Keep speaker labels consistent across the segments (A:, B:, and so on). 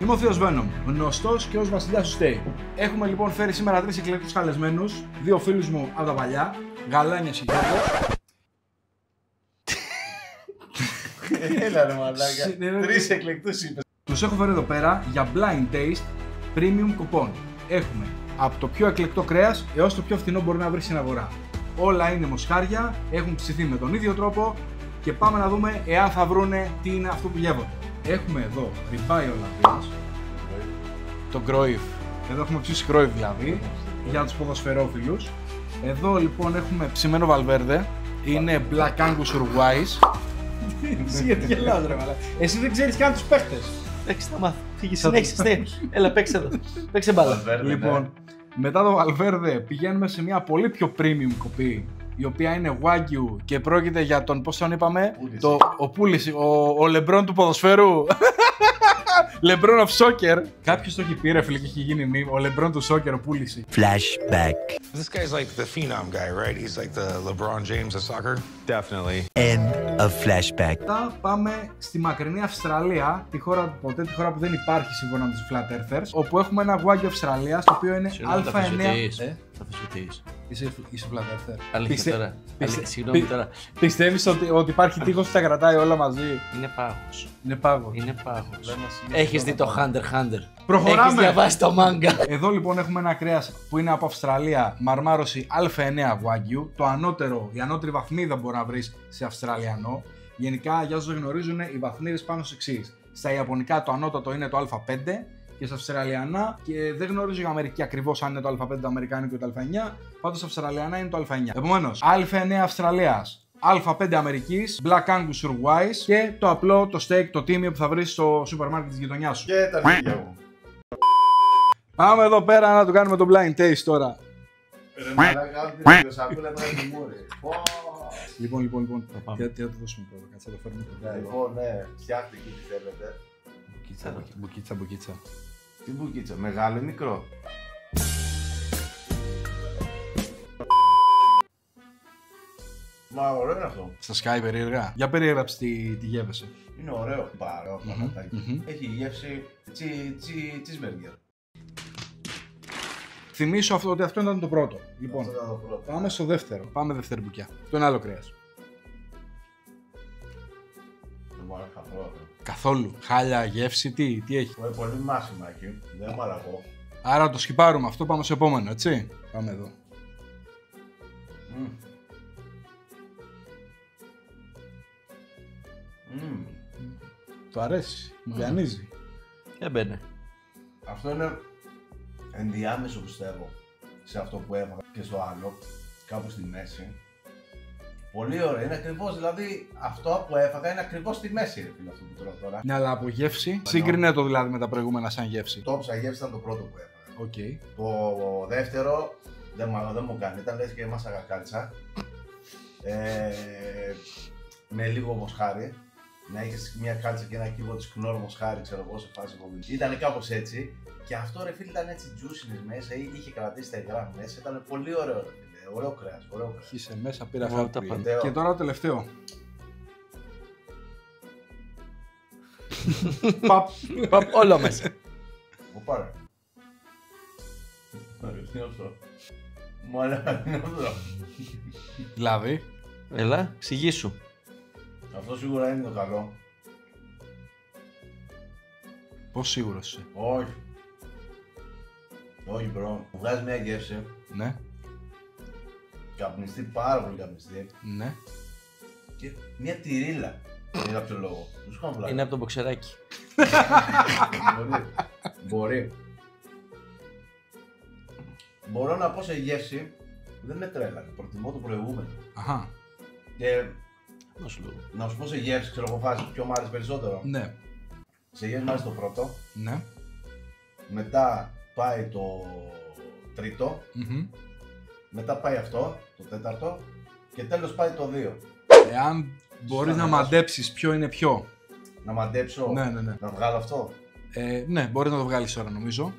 A: Είμαι ο Θείος Venom, γνωστός και ως βασιλιάς του Στέι. Έχουμε λοιπόν φέρει σήμερα 3 εκλεκτούς καλεσμένους, 2 φίλους μου από τα παλιά, Γαλάνιας και Γιώργο.
B: Έλα ρε μαλάκα, 3 εκλεκτούς είπες.
A: Τους έχω φέρει εδώ πέρα για blind taste premium κουπών. Έχουμε από το πιο εκλεκτό κρέας έως το πιο φθηνό μπορεί να βρει στην αγορά. Όλα είναι μοσχάρια, έχουν ψηθεί με τον ίδιο τρόπο και πάμε να δούμε εάν θα βρούνε τι είναι αυτό που γεύονται. Έχουμε εδώ ριμπάι Ολλανδίας, το γκροίβ. Εδώ έχουμε ψήσει γκροίβ δηλαδή, για τους ποδοσφαιρόφιλους. Εδώ λοιπόν έχουμε ψημένο βαλβέρδε, είναι Black Angus Uruguay's. Εσύ γιατί γελάς ρε μαλάκα. Εσύ δεν ξέρεις καν τους παίχτες.
C: Εντάξει, θα μάθω. Φύγε, συνέχισε. Έλα, παίξε εδώ. Παίξε μπάλα.
A: Λοιπόν, μετά το βαλβέρδε πηγαίνουμε σε μια πολύ πιο premium κοπή, η οποία είναι Wagyu και πρόκειται για τον, πώς τον είπαμε, ο Πούληση, ο Λεμπρόν του ποδοσφαίρου. Λεμπρόν of Soccer. Κάποιος το έχει πει ρε φίλε και έχει γίνει meme, ο Λεμπρόν του Soccer, ο Πούληση.
D: Flashback.
E: This guy's like the phenom guy, right? He's like the LeBron James of soccer.
D: Definitely. End of flashback.
A: Μετά πάμε στη μακρινή Αυστραλία, τη χώρα που ποτέ, τη χώρα που δεν υπάρχει σύμφωνα με τους Flat Earthers, όπου έχουμε ένα Wagyu Αυστραλίας, το οποίο είναι Α9.
C: Θα φυσιωτείς.
A: Είσαι Flat Earther.
C: Αλήθεια τώρα. Συγγνώμη τώρα.
A: Πιστεύεις ότι υπάρχει τείχος που τα κρατάει όλα μαζί?
C: Είναι πάγος.
A: Είναι πάγος.
C: Είναι πάγος. Έχεις δει το Hunter x Hunter?
A: Προχωράμε.
C: Έχεις διαβάσει το μάγκα?
A: Εδώ λοιπόν έχουμε ένα κρέας που είναι από Αυστραλία, μαρμάρωση Α9 Wagyu. Το ανώτερο, η ανώτερη βαθμίδα μπορεί να βρεις σε Αυστραλιανό. Γενικά, για όσους δεν γνωρίζουν, οι βαθμίδες πάνω στις εξής. Στα Ιαπωνικά το ανώτατο είναι το Α5 και στα Αυστραλιανά, και δεν γνωρίζω για Αμερική ακριβώς αν είναι το Α5 το Αμερικάνικο ή το Α9. Πάντως στα Αυστραλιανά είναι το Α9. Επομένως, Α9 Αυστραλίας, Α5 Αμερικής, Black Angus Uruguay's και το απλό, το steak, το τίμιο που θα βρεις στο σούπερ μάρκετ της γειτονιάς σου.
B: Και τα αρχίδια μου.
A: Πάμε εδώ πέρα να του κάνουμε το blind taste τώρα.
B: Ρε μαλάκα, την σακούλα τώρα τη μούρη.
A: Λοιπόν, τι θα το δώσουμε πρώτα, κάτσε να το φέρουμε το τέλος.
B: Λοιπόν, ναι, φτιάχτε εκεί τι θέλετε.
A: Μπουκίτσα.
B: Τι μπουκίτσα, μεγάλο ή μικρό? Μα ωραίο είναι αυτό.
A: Στα Sky περίεργα. Για περιέγραψε τι γεύεσαι.
B: Είναι ωραίο. Παρό πραγματάκι. Έχει γεύση cheeseburger.
A: Θυμίσω αυτό ότι αυτό ήταν το πρώτο. Λοιπόν,
B: Αυτό ήταν το πρώτο.
A: πάμε στο δεύτερο. Πάμε δεύτερη μπουκιά. Αυτό είναι άλλο κρέας.
B: Δεν μου άρεσε καθόλου.
A: Καθόλου. Χάλια, γεύση, τι έχει.
B: Πολύ μάσιμα εκεί. Δεν μου αραγώ.
A: Άρα το σκυπάρουμε αυτό, πάμε στο επόμενο, έτσι. Πάμε εδώ. Το αρέσει, μου πιανίζει.
C: Έμπαινε.
B: Αυτό είναι ενδιάμεσο πιστεύω σε αυτό που έβαλα και στο άλλο, κάπου στη μέση. Πολύ ωραίο, είναι ακριβώς, δηλαδή αυτό που έφαγα είναι ακριβώς στη μέση ρε φίλε αυτό που τρώω τώρα.
A: Ναι, αλλά από γεύση, σύγκρινε το δηλαδή με τα προηγούμενα σαν γεύση.
B: Το όψα γεύση ήταν το πρώτο που έφαγα.
A: Οκ.
B: Το δεύτερο δεν μου κάνει, ήταν λες και μάσαγα κάλτσα. Με λίγο μοσχάρι. Να έχεις μια κάλτσα και ένα κύβο της κνόρ μοσχάρι, ξέρω εγώ, σε φάση κομπή. Ήταν κάπως έτσι. Και αυτό ρε φίλε ήταν έτσι juiciness μέσα, είχε κρατήσει τα υγρά μέσα, ήταν πολύ ωραίο ρε φίλε. Ωραίο κρέας, ωραίο κρέας.
A: Είσαι μέσα, πήρα
C: Εγώ
A: χάρτη.
C: τα πάντα.
A: Και τώρα το τελευταίο.
C: Παπ, όλο μέσα.
B: Μου πάρε. Τι είναι αυτό? Μαλάκα, τι είναι αυτό?
A: Δηλαδή,
C: Έλα, εξηγήσου.
B: Αυτό σίγουρα είναι το καλό.
A: πώς σίγουρος είσαι?
B: Όχι. Όχι μπρο. Μου βγάζει μια γεύση.
A: Ναι,
B: Καπνιστή, πάρα πολύ καπνιστή.
A: ναι.
B: Και μια τυρίλα. Για κάποιο λόγο. Δεν σου κάνω πλάκα.
C: Είναι από το μποξεράκι.
B: Μπορεί. Μπορώ να πω σε γεύση δεν με τρέλανε. Προτιμώ το προηγούμενο.
A: Αχα,
B: Και
C: Να σου λέω.
B: να σου πω σε γεύση, ξέρω εγώ φάση ποιο μου άρεσε περισσότερο.
A: ναι,
B: Σε γεύση μου άρεσε το πρώτο.
A: ναι.
B: Μετά πάει το τρίτο. Μετά πάει αυτό, το τέταρτο. Και τέλος πάει το 2.
A: Εάν μπορείς να μαντέψεις ποιο είναι ποιο.
B: Να μαντέψω.
A: Ναι.
B: Να βγάλω αυτό.
A: Ναι, μπορείς να το βγάλεις τώρα νομίζω.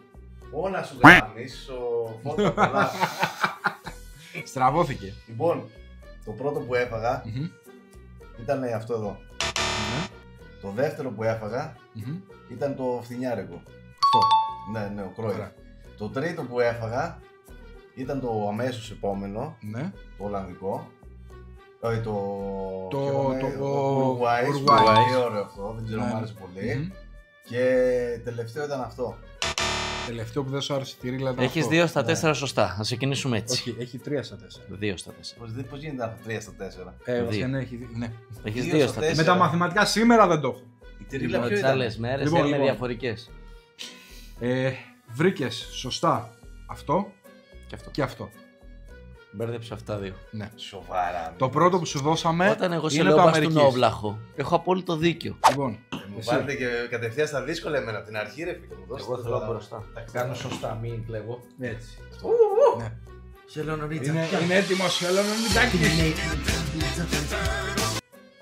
B: Όλα σου γραμμίσεις ο φώτο πολλά.
A: Στραβώθηκε.
B: Λοιπόν, το πρώτο που έφαγα ήταν αυτό εδώ.
A: Ναι.
B: Το δεύτερο που έφαγα ήταν το φθινιάρικο.
A: Αυτό.
B: Ναι, ο Κρόιφ.
A: Ωραία.
B: Το τρίτο που έφαγα ήταν το αμέσως επόμενο,
A: Ναι.
B: το Ολλανδικό. Όχι, το
A: Ουρουάι.
B: Πολύ ωραίο αυτό, δεν ξέρω,
A: Ναι.
B: μου άρεσε πολύ. Και τελευταίο ήταν αυτό.
A: Τελευταίο που δεν σου άρεσε τη ρίλα ήταν
C: Έχεις
A: αυτό.
C: 2 στα 4 σωστά. Θα ξεκινήσουμε έτσι.
A: Όχι, έχει 3 στα 4.
C: 2 στα 4.
B: Πώς γίνεται αυτό 3 στα 4.
A: Βασικά ναι, έχει. Ναι.
C: Έχεις
B: Δύο
C: 2
B: στα
C: στα 4.
B: τέσσερα.
A: Με τα μαθηματικά σήμερα δεν το έχω.
B: Η τρίλα ποιο
C: Τι
B: ήταν?
C: άλλες μέρες
A: Λοιπόν,
C: είναι
A: λοιπόν.
C: διαφορικές.
A: Βρήκες σωστά αυτό
C: Και αυτό.
A: και αυτό.
C: Μπέρδεψα αυτά δύο.
A: Ναι.
B: Σοβαρά.
A: Το πρώτο που σου δώσαμε
C: Όταν εγώ σε
A: είναι
C: λέω
A: το
C: πας στον
A: Αμερικής.
C: όβλαχο, έχω απόλυτο δίκιο.
A: Λοιπόν,
B: Μου
A: εσύ.
B: πάρετε και κατευθείαν στα δύσκολα εμένα από την αρχή, ρε φίλε. Μου δώσετε
C: Εγώ θέλω
B: τώρα
C: μπροστά.
B: τα
C: Κάνω σωστά, μην κλαίγω.
A: Έτσι. Ναι.
C: Χελονορίτσα.
A: Είναι έτοιμος ο Λονιτζάκης.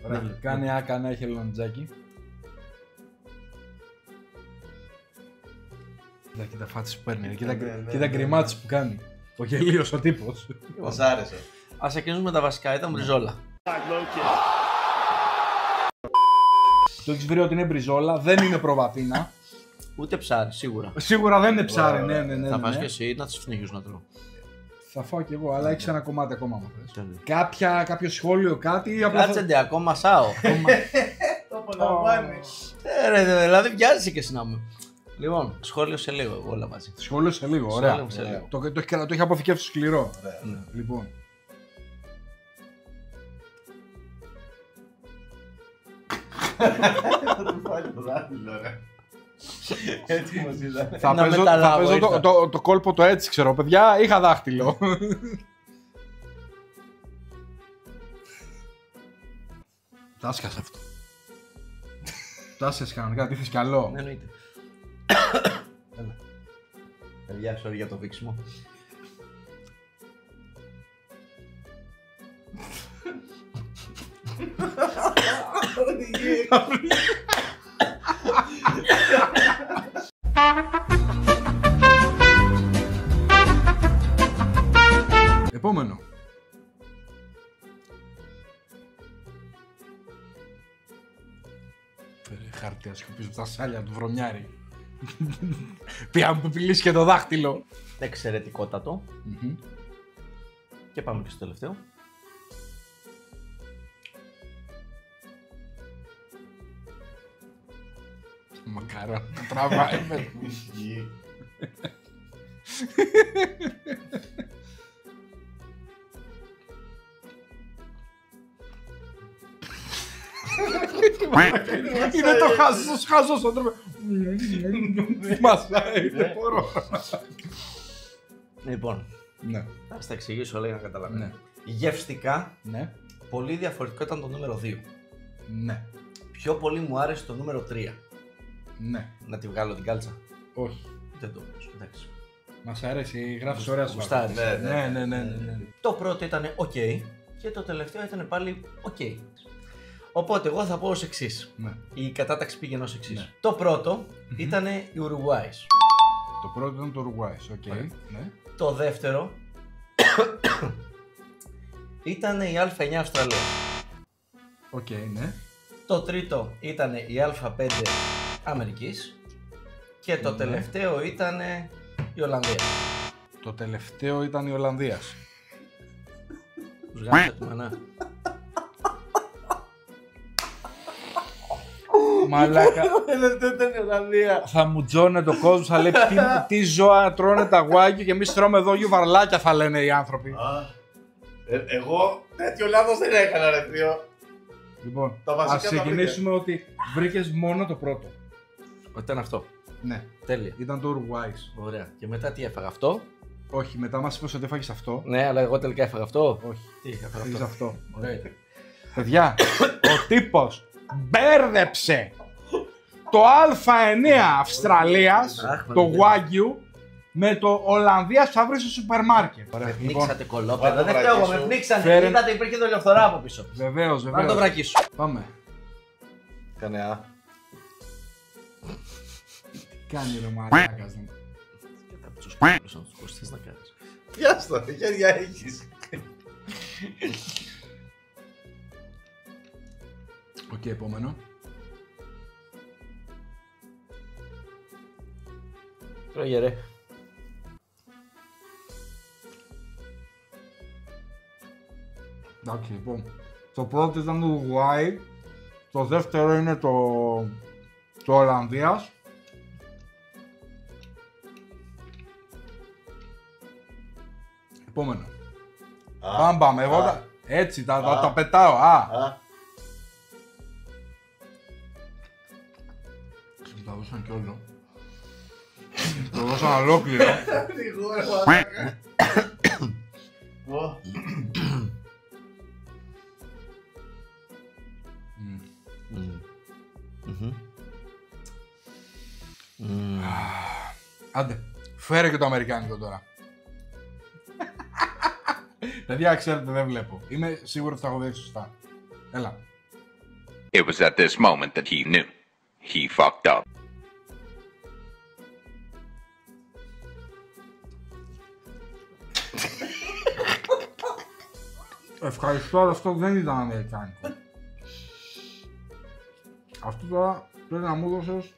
A: Ωραία. Κάνε ένα χελονιτζάκι. Κοίτα φάτσες που παίρνει, κοίτα γκριμάτσες που κάνει. Ο γελίος ο τύπος.
B: Μας άρεσε.
C: Ας ξεκινήσουμε τα βασικά, ήταν μπριζόλα.
A: Το έχεις βρει ότι είναι μπριζόλα, δεν είναι προβατίνα.
C: Ούτε ψάρι, σίγουρα.
A: Σίγουρα δεν είναι ψάρι, ναι.
C: Θα φας και εσύ ή να τις συνεχίσεις να τρώω.
A: Θα φάω κι εγώ, αλλά έχεις ένα κομμάτι ακόμα μου θες.
C: Τέλεια.
A: Κάποιο σχόλιο, κάτι ή απλά θα...
C: Κάτσεντε, ακόμα σάω.
B: Το απολαμβάνει.
C: Δηλαδή βιάζεσαι και εσύ να μου. Λοιπόν, σχόλιο σε λίγο, εγώ όλα μαζί.
A: Σχόλιο σε λίγο, ωραία.
C: Σχόλιο σε λίγο.
A: Το έχει αποθηκεύσει σκληρό.
B: Ωραία.
A: Λοιπόν.
B: Θα του φάει το δάχτυλο, ρε. Έτοιμος ήταν.
A: Θα
C: Να
A: παίζω,
C: μεταλάβω,
A: θα παίζω
C: ήρθα.
A: το κόλπο το έτσι, ξέρω, παιδιά, είχα δάχτυλο. Τάσκας αυτό. Τάσκας κανονικά, τι θες κι άλλο.
C: Ναι, εννοείται. Έλα. Παιδιά, sorry για το βήξιμο.
A: Επόμενο. Φέρε χαρτί, ας σκουπίζω τα σάλια του βρωμιάρι. Πια μου πηλήσει και το δάχτυλο.
C: Εξαιρετικότατο. Και πάμε και στο τελευταίο.
A: Μακαρό, τραβάει με. Είναι το χάζος ο τρόπο. Μασάει, δεν μπορώ.
C: Λοιπόν,
A: Ναι,
C: θα σας τα εξηγήσω όλα για να καταλαβαίνετε.
A: ναι,
C: Γευστικά,
A: ναι,
C: πολύ διαφορετικό ήταν το νούμερο 2.
A: ναι,
C: Πιο πολύ μου άρεσε το νούμερο 3.
A: ναι.
C: Να τη βγάλω την κάλτσα.
A: Όχι.
C: Δεν το πες, εντάξει.
A: Μας αρέσει, γράφεις ωραία σου.
C: Γουστάρεις.
A: Ναι.
C: Το πρώτο ήταν ok και το τελευταίο ήταν πάλι ok. Οπότε εγώ θα πω ως εξής.
A: Ναι.
C: Η κατάταξη πήγαινε ως εξής.
A: Ναι.
C: Το πρώτο ήταν η Ουρουγουάης.
A: Το πρώτο ήταν το Ουρουάι, οκ.
C: Ωραία.
A: Ναι.
C: Το δεύτερο ήταν η Α9 Αυστραλία.
A: Οκ, ναι.
C: Το τρίτο ήταν η Α5 Αμερικής. Και το
A: Ναι.
C: τελευταίο ήταν η Ολλανδία.
A: Το τελευταίο ήταν η Ολλανδίας.
C: Τους γάμισε του μανά.
A: Μαλάκα.
C: Το τελευταίο ήταν η Ολλανδία.
A: Θα μου τζώνε το κόσμο, θα λέει τι ζώα τρώνε τα γουάγιο και εμείς τρώμε εδώ γιουβαρλάκια, θα λένε οι άνθρωποι.
B: Εγώ τέτοιο λάθος δεν έκανα, ρε θείο.
A: Λοιπόν,
B: Τα βασικά
A: ας
B: τα
A: ξεκινήσουμε ότι βρήκες μόνο το πρώτο.
C: Ήταν αυτό.
A: Ναι,
C: Τέλεια.
A: ήταν το Ουρουάις.
C: Ωραία. Και μετά τι έφαγα αυτό.
A: Όχι, μετά μας είπες ότι έφαγες αυτό.
C: Ναι, αλλά εγώ τελικά έφαγα αυτό.
A: Όχι,
C: Τι έφαγα
A: έφαγες
C: αυτό.
A: αυτό.
C: Ωραία.
A: Παιδιά, ο τύπος μπέρδεψε το Α9 Αυστραλίας,
C: Αχ,
A: το
C: μαλάκα.
A: Wagyu, με το Ολλανδίας που θα βρει στο σούπερ μάρκετ.
C: Με
A: Λοιπόν,
C: πνίξατε κολόπεδα.
B: Βάλε το
C: Δεν
B: βρακί
C: φταίω εγώ,
B: σου.
C: με πνίξατε.
A: Φέρε-
C: Είδατε, υπήρχε δολιοφθορά από πίσω.
A: βεβαίως,
C: Βάλε το
A: βεβαίως.
C: βρακί σου.
A: Πάμε.
B: Κάνε α.
A: Τι κάνει ρε μαλάκας. ναι.
C: Και θα τους πούλους να τους ακούσεις, θες να κάνεις.
B: Πιάστο, χέρια έχεις.
A: Οκ, επόμενο.
C: Τρώγε ρε.
A: Εντάξει, λοιπόν. Το πρώτο ήταν το Ουρουγουάι. Το δεύτερο είναι το Ολλανδίας. Επόμενο. Πάμε, εγώ έτσι τα πετάω. Μου τα δώσαν κι όλο. Το δώσαν ολόκληρο. Άντε, φέρε και το αμερικάνικο τώρα. Παιδιά, ξέρετε, δεν βλέπω. Είμαι σίγουρο ότι θα έχω δει σωστά. Έλα.
F: It was at this moment that he knew. He fucked up.
A: Ευχαριστώ, αλλά αυτό δεν ήταν αμερικάνικο. Αυτό τώρα πρέπει να μου δώσεις.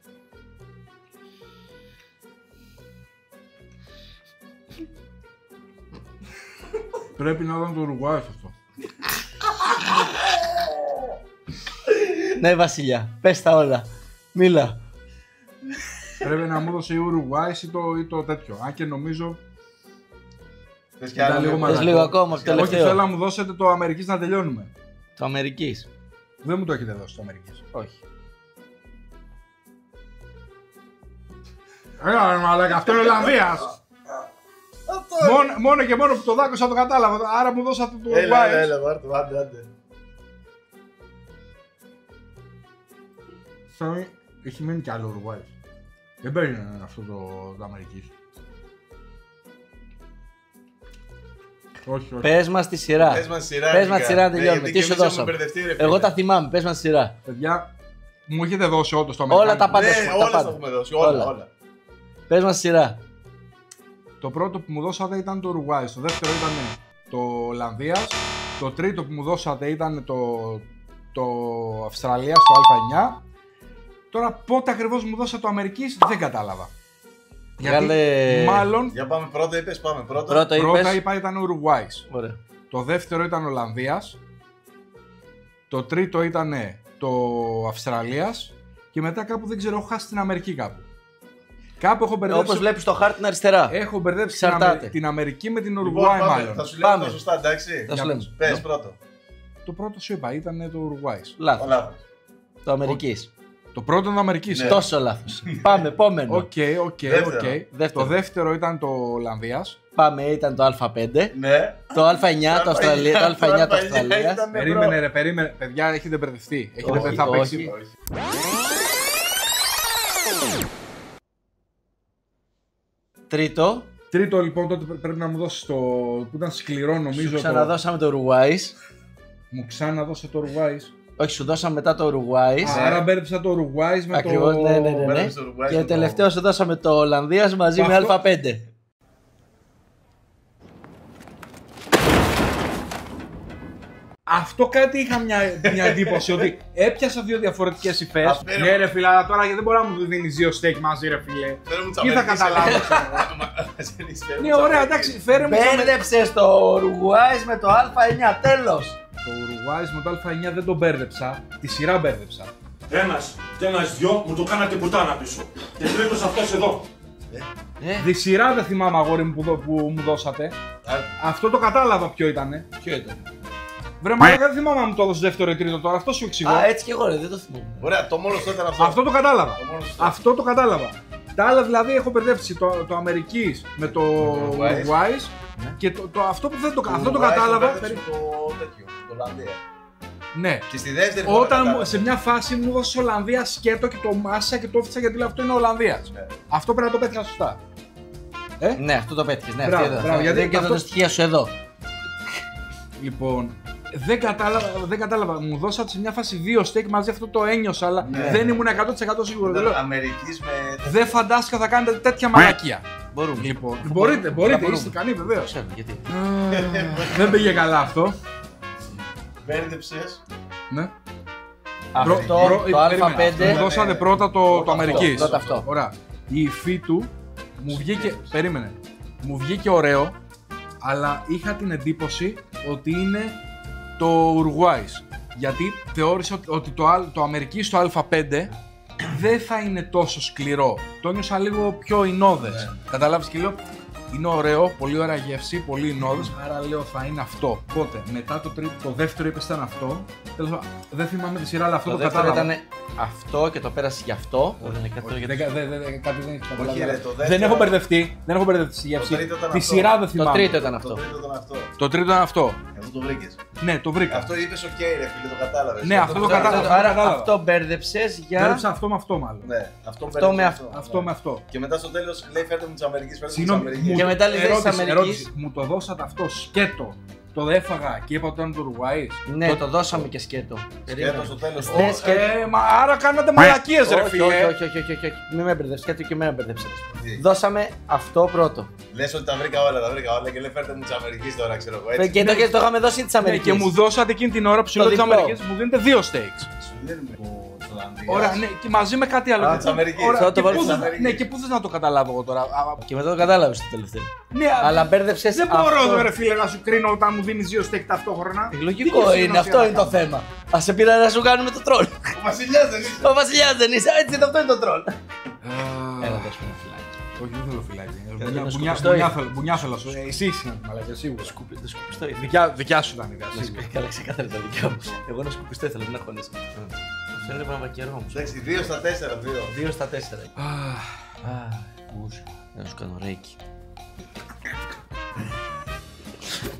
A: Πρέπει να ήταν το Ουρουγουάι αυτό.
C: Ναι, Βασιλιά, πες τα όλα. Μίλα.
A: Πρέπει να μου δώσει η Ουρουγουάι ή το τέτοιο. Αν και νομίζω.
B: Πες
C: λίγο ακόμα από το
A: Όχι,
C: τελευταίο.
A: θέλω να μου δώσετε το Αμερικής να τελειώνουμε.
C: Το Αμερικής.
A: Δεν μου το έχετε δώσει το Αμερικής.
C: Όχι.
A: Έλα ρε μαλάκα, αυτό είναι Ολλανδίας. Μόνο και μόνο που το δάκωσα το κατάλαβα, άρα μου δώσατε το Ουρουγουάι.
B: Έλα, Μάρτο, άντε.
A: Έχει μείνει κι άλλο Ουρουγουάι. Δεν παίρνει αυτό το Αμερικής. Όχι.
C: Πες μας τη σειρά.
B: Πες μας τη σειρά.
C: Πες μας τη σειρά να τελειώνουμε. Τι σου δώσαμε. Εγώ τα θυμάμαι, πες μας τη σειρά.
A: Παιδιά, μου έχετε δώσει όντως το Αμερικάνικο.
C: Όλα τα πάντα.
B: Ναι, όλα τα έχουμε δώσει. Όλα.
C: Πες μας τη σειρά.
A: Το πρώτο που μου δώσατε ήταν το Ουρουγουάι, το δεύτερο ήταν το Ολλανδίας, το τρίτο που μου δώσατε ήταν το Αυστραλίας, το Α9. Τώρα πότε ακριβώς μου δώσατε το Αμερικής δεν κατάλαβα. Γιατί μάλλον
B: Για πάμε πρώτα, είπες, πάμε πρώτα.
A: πρώτα είπα ήταν ο Ουρουγουάις.
C: Ωραία.
A: Το δεύτερο ήταν Ολλανδίας. Το τρίτο ήταν το Αυστραλίας. Και μετά κάπου δεν ξέρω, έχω χάσει την Αμερική κάπου. Κάπου έχω μπερδέψει.
C: Όπως βλέπεις το χάρτη είναι αριστερά.
A: Έχω μπερδέψει
C: Εξαρτάται.
A: την Αμερική με την
B: Λοιπόν,
A: Ουρουγουάι μάλλον.
B: θα σου λέω τα σωστά, εντάξει.
C: Θα σου λέμε.
B: Πες πρώτο.
A: Το πρώτο σου είπα ήταν το Ουρουγουάι.
C: Λάθος.
B: Λάθος.
C: Το Αμερικής.
A: Το πρώτο ήταν το Αμερικής.
B: Ναι.
C: Τόσο λάθος. Πάμε, επόμενο.
A: Οκ.
C: Δεύτερο.
A: Το δεύτερο ήταν το Ολλανδίας.
C: Πάμε, ήταν το Α5.
B: Ναι.
C: Το Α9 το Αυστραλία. Το Α9 το Αυστραλία.
A: Περίμενε. Παιδιά, έχετε μπερδευτεί.
C: Όχι,
A: θα
C: όχι.
A: παίξει.
C: Τρίτο.
A: Τρίτο λοιπόν, τότε πρέπει να μου δώσεις το. Που ήταν σκληρό νομίζω.
C: Σου ξαναδώσαμε το Ουρουγουάι.
A: Μου ξαναδώσε το Ουρουγουάι.
C: Όχι, σου δώσαμε μετά το Ουρουγουάι.
A: Άρα μπέρδεψα το Ουρουγουάι με
C: Ακριβώς,
A: το.
C: ναι.
B: Μπέρδεψες το Ουρουγουάι
C: Και
B: με το-
C: τελευταίο σου δώσαμε το Ολλανδίας μαζί με
A: Αυτό-
C: Α5.
A: Αυτό κάτι είχα μια εντύπωση ότι έπιασα δύο διαφορετικές υφές.
B: Φέρε
A: Ναι,
B: μου.
A: ρε φίλε, αλλά τώρα γιατί δεν μπορεί να μου δίνει δύο στέκ μαζί, ρε φίλε.
B: Φέρε μου τις
A: Τι θα
B: Αμερικές.
A: καταλάβω.
B: Φέρε μου
A: Ναι,
B: τις
A: ωραία,
B: Αμερικές.
A: εντάξει, φέρε μου.
C: Μπέρδεψες το Ουρουγουάι με το Α9, τέλος.
A: Το Ουρουγουάι με το Α9 δεν το μπέρδεψα. Τη σειρά μπέρδεψα.
G: Ένας και ένας δυο μου το κάνατε πουτάνα πίσω. Και τρίτος αυτός εδώ.
A: Τη σειρά δεν θυμάμαι, αγόρι μου, που μου δώσατε. Αυτό το κατάλαβα ποιο ήτανε.
C: Ποιο ήταν.
A: Βρε μαλάκα, δεν θυμάμαι αν μου το έδωσε δεύτερο ή τρίτο τώρα. Αυτό σου εξηγώ.
C: Α, έτσι κι εγώ ρε, δεν το θυμάμαι.
B: Ωραία, το μόνο τότε ήταν αυτό.
A: Αυτό το κατάλαβα.
B: Το μόνο σωστό.
A: Αυτό το κατάλαβα. Τα άλλα δηλαδή έχω μπερδέψει το Αμερικής με το Ουρουγουάι. Και αυτό που δεν το αυτό το
B: Ουρουγουάι
A: κατάλαβα.
B: μπέρδεψε Το τέτοιο, το Ολλανδία.
A: Ναι.
B: Και στη δεύτερη φορά
A: Όταν
B: κατάλαβα.
A: σε μια φάση μου έδωσε Ολλανδία σκέτο και το μάσα και το έφτιαξα γιατί λέω αυτό είναι Ολλανδία.
B: Ναι.
A: Αυτό πρέπει να το πέτυχα σωστά.
C: Ναι, αυτό το πέτυχες. Ναι,
A: Μπράβο,
C: αυτή εδώ.
A: μπράβο, γιατί
C: Δεν και
A: αυτό-
C: τα στοιχεία σου εδώ.
A: Λοιπόν, δεν κατάλαβα. Μου δώσατε σε μια φάση δύο στέκ μαζί, αυτό το ένιωσα, αλλά
B: Ναι.
A: δεν ήμουν 100% σίγουρο.
B: Ήταν
A: Λέω,
B: Αμερικής με.
A: δεν φαντάστηκα θα κάνετε τέτοια μαλακία.
C: Μπορούμε.
A: Λοιπόν, μπορείτε,
C: μπορούμε.
A: είστε ικανοί βεβαίω.
C: Ξέρω, γιατί.
A: Δεν πήγε καλά αυτό.
B: Μπέρδεψες.
A: Ναι.
C: Αυτό, το
A: περίμενε.
C: Α5.
A: Μου δώσατε πρώτα το
B: Πρώτα
A: Αμερικής.
C: πρώτα αυτό.
A: Ωραία. Η υφή του Μου βγήκε. Περίμενε. Μου βγήκε ωραίο, αλλά είχα την εντύπωση ότι είναι το Ουρουάης. Γιατί θεώρησα ότι το Αμερική στο Α5 δεν θα είναι τόσο σκληρό. Το ένιωσα λίγο πιο ινώδες. Καταλάβεις και λέω, είναι ωραίο, πολύ ωραία γεύση, πολύ ινώδες, άρα λέω θα είναι αυτό. Οπότε, μετά το δεύτερο είπες ήταν αυτό. Τέλος πάντων, δεν θυμάμαι τη σειρά, αλλά αυτό το κατάλαβα.
C: ήταν αυτό και το πέρασε γι' αυτό. Δεν είναι κάτι για
A: Κάτι δεν έχει καταλάβει.
B: το δεύτερο-
A: Δεν έχω μπερδευτεί, στη γεύση.
B: τρίτο ήταν
A: Τη
B: αυτό.
A: σειρά δεν
C: Το
A: θυμάμαι.
C: τρίτο ήταν αυτό.
B: Το τρίτο ήταν αυτό.
A: Το τρίτο ήταν αυτό.
B: Αυτό το βρήκες.
A: Ναι, το βρήκα.
B: Αυτό είπες οκ, ρε φίλε, το κατάλαβες.
A: Ναι, αυτό το κατάλαβα.
C: Άρα
A: κατάλαβα.
C: αυτό μπέρδεψες για.
A: Πέραψα αυτό με αυτό μάλλον.
B: Ναι, αυτό
C: Αυτό με
B: μπέρδεψε
C: αυτό.
A: Αυτό
B: ναι.
A: με αυτό.
B: Και μετά στο τέλος λέει φέρτε μου της Αμερικής, φέρτε μου της
A: Συγγνώμη,
B: Αμερικής.
C: Και μετά λέει, της Αμερικής.
A: Μου το δώσατε αυτό σκέτο. Το έφαγα και είπα ότι ήταν το Ουρουάης.
C: Ναι, το δώσαμε και σκέτο.
B: Σκέτο στο τέλος.
C: Ναι, σκέτο.
A: Άρα κάνατε μαλακίες ρε
C: Όχι,
A: φίλε.
C: όχι. Μην με μπερδεύσεις, κάτι και εμένα μπερδέψατε.
B: Τι?
C: Δώσαμε αυτό πρώτο.
B: Λες ότι τα βρήκα όλα και λέει φέρτε μου της Αμερικής τώρα, ξέρω εγώ έτσι.
C: Και το είχαμε δώσει της
A: Ναι,
C: Αμερικής.
A: και μου δώσατε εκείνη την ώρα που σου
C: Το
A: λέω της
C: διπλό.
A: Αμερικής, μου δίνετε 2 steaks.
B: Σου δίνουμε το Ολλανδίας.
A: Ωραία, ναι, και μαζί με κάτι άλλο.
B: Α,
A: Και
B: της
A: πού-
B: Αμερικής.
A: ωραία,
C: Θα το
A: και
C: βάλεις
A: πού
C: της
A: θες-
B: Αμερικής.
A: Ναι, και πού θες να το καταλάβω εγώ τώρα.
C: Και μετά το κατάλαβες το τελευταίο.
A: Ναι,
C: Αλλά μπέρδεψες.
A: δεν μπορώ
C: αυτό.
A: εδώ ρε φίλε να σου κρίνω όταν μου δίνεις 2 steak ταυτόχρονα.
C: Λογικό
A: Τι
C: είναι,
A: σημασία
C: αυτό
A: να
C: είναι το
A: κάνω.
C: θέμα. Α σε πήρα να σου κάνουμε το τρόλ.
B: Ο Βασιλιάς δεν είσαι.
C: Ο Βασιλιάς δεν είσαι, έτσι είναι, αυτό είναι το τρόλ. Έλα, δώσ' μου ένα φυλάκι.
A: Όχι, δεν θέλω φυλάκι.
C: να σκουπιστώ ή-
A: Μπουνιά θέλω. Εσύ είσαι μαλακιά, σίγουρα.
C: Το σκουπιστό ήθελα.
A: Δικιά σου ήταν η ιδέα. σίγουρα.
C: Καλά, ξεκάθαρα τα δικιά μου. Εγώ να σκουπιστώ ήθελα, μην αγχώνεσαι. Αυτό είναι πράγμα καιρό μου.
B: Εντάξει, 2 στα 4, 2.
C: 2 στα 4.
A: Αχ,
C: Να σου κάνω ρέικι.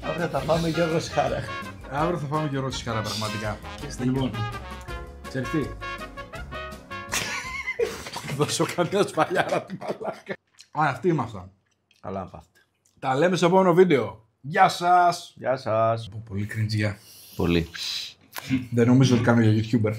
C: Αύριο θα πάμε Γιώργο Χάρα.
A: Αύριο θα πάμε και ρώτηση χαρά πραγματικά. Λοιπόν, ξέρεις τι. Δώσω καμιά σφαλιάρα τη μαλάκα. Α, αυτή είμαι αυτά.
C: Καλά να πάθετε.
A: Τα λέμε στο επόμενο βίντεο. Γεια σας.
C: Γεια σας.
A: Πολύ κριντζιά.
C: Πολύ.
A: Δεν νομίζω ότι κάνω για YouTuber.